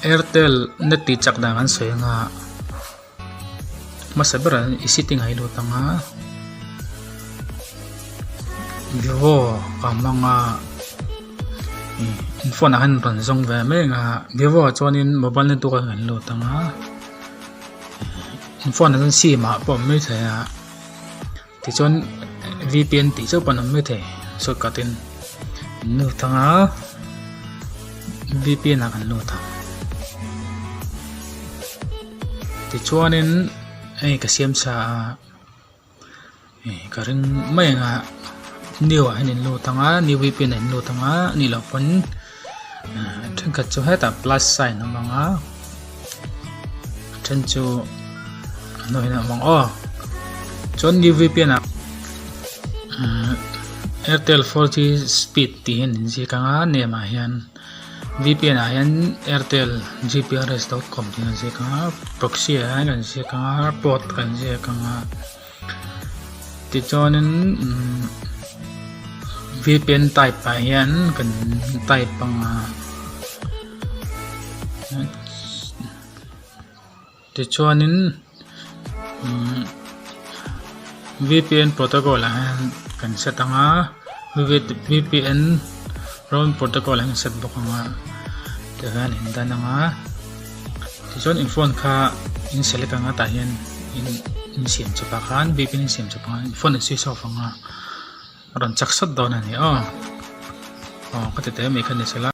Airtel net ti chak dangan soyanga masabara isiting ay lutanga Vivo kamanga phone ahan ranjong ve me nga Vivo chonin mobile net to ka ngan lutanga phone an si ma pom me thaya ti chon VPN ti cho panam me the so katin lutanga VPN akan lutang ti chuanin ai ka siam sa karing mai nga new hanin lo tanga new VPN in lo tanga ni lo pon thang ka chu heta plus sign manga chen chu no hina mang o chon new VPN Airtel 4G speed ti hin ji kanga ne ma hian VPN ayan Airtel gprs.com din je kanga proxy kan je kanga port kan je kanga ti chonin VPN type pa yan kan type pang ti chonin VPN protocol kan set nga VPN round protocol ang set bukanga dagan hinda na nga tison in phone ka in select nga tayan in sim chapakan VPN sim chapakan phone si so nga ron chaksat daw na ni katete may kanisala